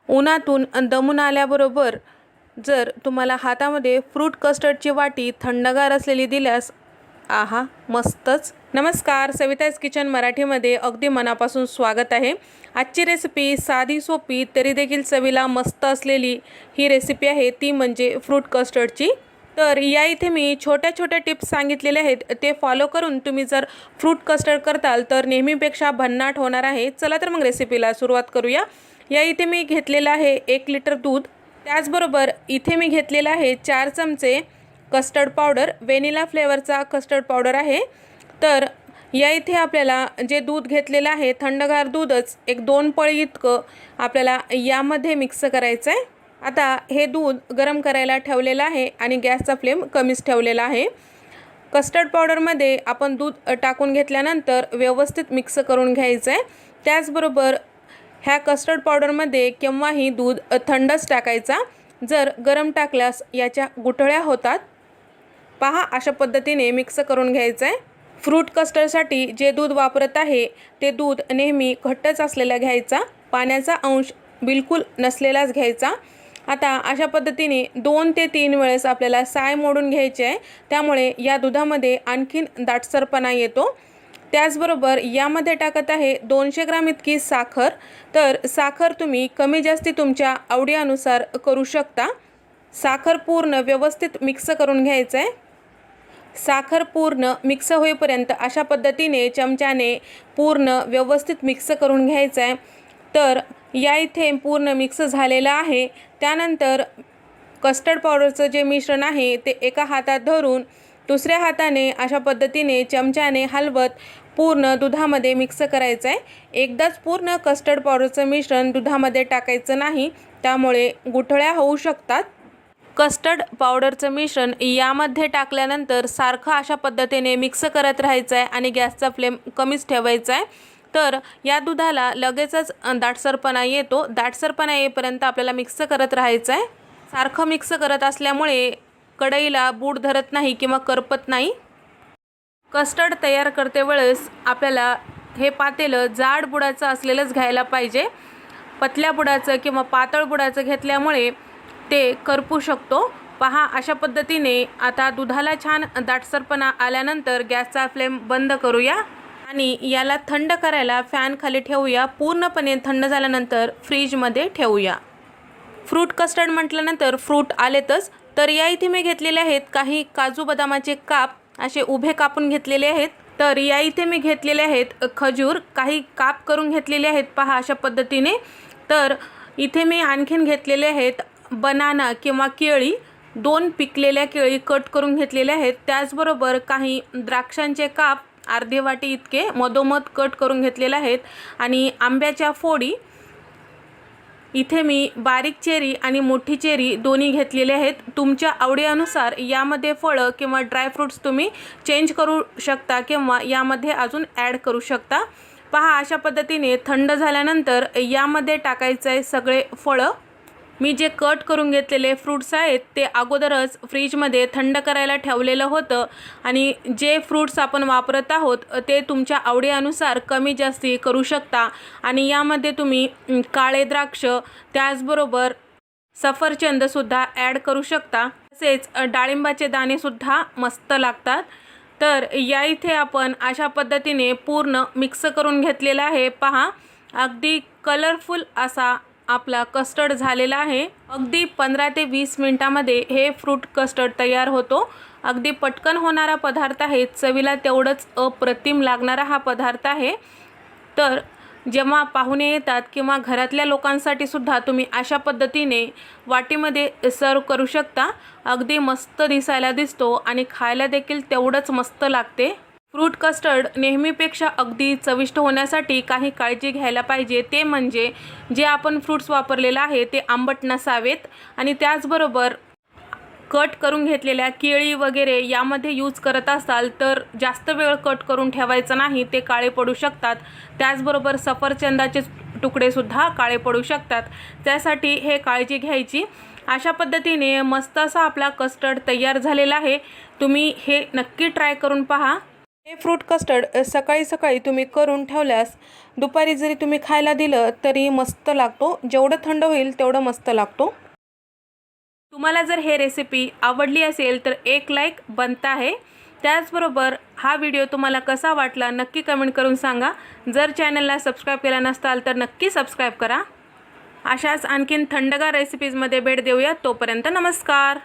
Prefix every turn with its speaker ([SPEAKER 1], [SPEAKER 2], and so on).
[SPEAKER 1] उन्हातून दमून आल्याबरोबर जर तुम्हाला हातामध्ये फ्रूट कस्टर्डची वाटी थंडगार असलेली दिल्यास आहा मस्तच. नमस्कार, सविताज किचन मराठीमध्ये अगदी मनापासून स्वागत आहे. आजची रेसिपी साधी सोपी तरी देखील चवीला मस्त असलेली ही रेसिपी आहे, ती म्हणजे फ्रूट कस्टर्डची. तर या इथे मी छोट्या छोट्या टिप्स सांगितलेले आहेत, ते फॉलो करून तुम्ही जर फ्रूट कस्टर्ड करताल तर नेहमीपेक्षा भन्नाट होणार आहे. चला तर मग रेसिपीला सुरुवात करूया. या इथे मी घेतलेलं आहे 1 लिटर दूध. त्याचबरोबर इथे मी घेतलेला आहे 4 चमचे कस्टर्ड पावडर, व्हॅनिला फ्लेवरचा कस्टर्ड पावडर आहे. तर या इथे आपल्याला जे दूध घेतलेलं आहे थंडगार दूधच 1-2 पळी इतकं आपल्याला यामध्ये मिक्स करायचं आहे. आता हे दूध गरम करायला ठेवलेलं आहे आणि गॅसचा फ्लेम कमीच ठेवलेला आहे. कस्टर्ड पावडरमध्ये आपण दूध टाकून घेतल्यानंतर व्यवस्थित मिक्स करून घ्यायचं आहे. त्याचबरोबर ह्या कस्टर्ड पावडरमध्ये केव्हाही दूध थंडच टाकायचा, जर गरम टाकल्यास याच्या गुठळ्या होतात. पहा, अशा पद्धतीने मिक्स करून घ्यायचं आहे. फ्रूट कस्टर्डसाठी जे दूध वापरत आहे ते दूध नेहमी घट्टच असलेला घ्यायचा, पाण्याचा अंश बिलकुल नसलेलाच घ्यायचा. आता अशा पद्धतीने 2 ते 3 वेळेस आपल्याला साय मोडून घ्यायची आहे, त्यामुळे या दुधामध्ये आणखीन दाटसरपणा येतो. त्याचबरोबर यामध्ये टाकत आहे 200 ग्राम इतकी साखर. तर साखर तुम्ही कमी जास्ती तुमच्या आवडीनुसार करू शकता. साखर पूर्ण व्यवस्थित मिक्स करून घ्यायचं आहे. साखर पूर्ण मिक्स होईपर्यंत अशा पद्धतीने चमच्याने पूर्ण व्यवस्थित मिक्स करून घ्यायचं आहे. तर या इथे पूर्ण मिक्स झालेलं आहे. त्यानंतर कस्टर्ड पावडरचं जे मिश्रण आहे ते एका हातात धरून दुसऱ्या हाताने अशा पद्धतीने चमच्याने हलवत पूर्ण दुधामध्ये मिक्स करायचं आहे. एकदाच पूर्ण कस्टर्ड पावडरचं मिश्रण दुधामध्ये टाकायचं नाही, त्यामुळे गुठळ्या होऊ शकतात. कस्टर्ड पावडरचं मिश्रण यामध्ये टाकल्यानंतर सारखं अशा पद्धतीने मिक्स करत राहायचं आहे आणि गॅसचा फ्लेम कमीच ठेवायचा आहे. तर या दुधाला लगेचच दाटसरपणा येतो. दाटसरपणा येईपर्यंत आपल्याला मिक्स करत राहायचं आहे. सारखं मिक्स करत असल्यामुळे कढईला बूड धरत नाही किंवा करपत नाही. कस्टर्ड तयार करते वेळेस आपल्याला हे पातेलं जाड बुडाचं असलेलंच घ्यायला पाहिजे. पतल्या बुडाचं किंवा पातळ बुडाचं घेतल्यामुळे ते करपू शकतो. पहा, अशा पद्धतीने आता दुधाला छान दाटसरपणा आल्यानंतर गॅसचा फ्लेम बंद करूया आणि याला थंड करायला फॅन खाली ठेवूया. पूर्णपणे थंड झाल्यानंतर फ्रीजमध्ये ठेवूया. फ्रूट कस्टर्ड म्हटल्यानंतर फ्रूट आलेतच. तर या इथे मी घेतलेले आहेत काही काजू बदामाचे काप, असे उभे कापून घेतलेले आहेत. तर या इथे मी घेतलेले आहेत खजूर, काही काप करून घेतलेले आहेत. पहा, अशा पद्धतीने. तर इथे मी आणखीन घेतलेले आहेत बनाना किंवा केळी, 2 पिकलेल्या केळी कट करून घेतलेल्या आहेत. त्याचबरोबर काही द्राक्षांचे काप अर्धी वाटी इतके मधोमध कट करून घेतलेले आहेत आणि आंब्याच्या फोडी. इथे मी बारीक चेरी आणि मोठी चेरी दोन्ही घेतलेले आहेत. तुमच्या आवडीनुसार यामध्ये फळं किंवा ड्रायफ्रूट्स तुम्ही चेंज करू शकता किंवा यामध्ये अजून ॲड करू शकता. पहा, अशा पद्धतीने थंड झाल्यानंतर यामध्ये टाकायचं आहे सगळे फळं. मी जे कट करून घेतलेले फ्रूट्स आहेत ते अगोदरच फ्रीजमध्ये थंड करायला ठेवलेलं होतं आणि जे फ्रूट्स आपण वापरत आहोत ते तुमच्या आवडीनुसार कमी जास्ती करू शकता. आणि यामध्ये तुम्ही काळे द्राक्ष, त्याचबरोबर सफरचंदसुद्धा ॲड करू शकता. तसेच डाळिंबाचे दाणेसुद्धा मस्त लागतात. तर या इथे आपण अशा पद्धतीने पूर्ण मिक्स करून घेतलेलं आहे. पहा, अगदी कलरफुल असा आपला कस्टर्ड झालेला आहे. अगदी 15 ते 20 मिनिटामध्ये हे फ्रूट कस्टर्ड तयार होतो. अगदी पटकन होणारा पदार्थ आहे, चवीला तेवढंच अप्रतिम लागणारा हा पदार्थ आहे. तर जेव्हा पाहुणे येतात किंवा घरातल्या लोकांसाठी सुद्धा तुम्ही अशा पद्धतीने वाटीमध्ये सर्व करू शकता. अगदी मस्त दिसायला दिसतो आणि खायला देखील तेवढंच मस्त लागते. फ्रूट कस्टर्ड नेहमीपेक्षा अगदी चविष्ट होण्यासाठी काही काळजी घ्यायला पाहिजे, ते म्हणजे जे आपण फ्रूट्स वापरलेलं आहे ते आंबट नसावेत. आणि त्याचबरोबर कट करून घेतलेल्या केळी वगैरे यामध्ये यूज करत असाल तर जास्त वेळ कट करून ठेवायचं नाही, ते काळे पडू शकतात. त्याचबरोबर सफरचंदाचे तुकडेसुद्धा काळे पडू शकतात, त्यासाठी हे काळजी घ्यायची. अशा पद्धतीने मस्त असा आपला कस्टर्ड तयार झालेला आहे. तुम्ही हे नक्की ट्राय करून पहा. हे फ्रूट कस्टर्ड सकाळी सकाळी तुम्ही करून ठेवल्यास दुपारी जरी तुम्ही खायला दिलं तरी मस्त लागतो. जेवढं थंड होईल तेवढं मस्त लागतो. तुम्हाला जर हे रेसिपी आवडली असेल तर एक लाईक बनता आहे. त्याचबरोबर हा व्हिडिओ तुम्हाला कसा वाटला नक्की कमेंट करून सांगा. जर चॅनलला सबस्क्राईब केला नसाल तर नक्की सबस्क्राईब करा. अशाच आणखीन थंडगार रेसिपीजमध्ये भेट देऊया. तोपर्यंत नमस्कार.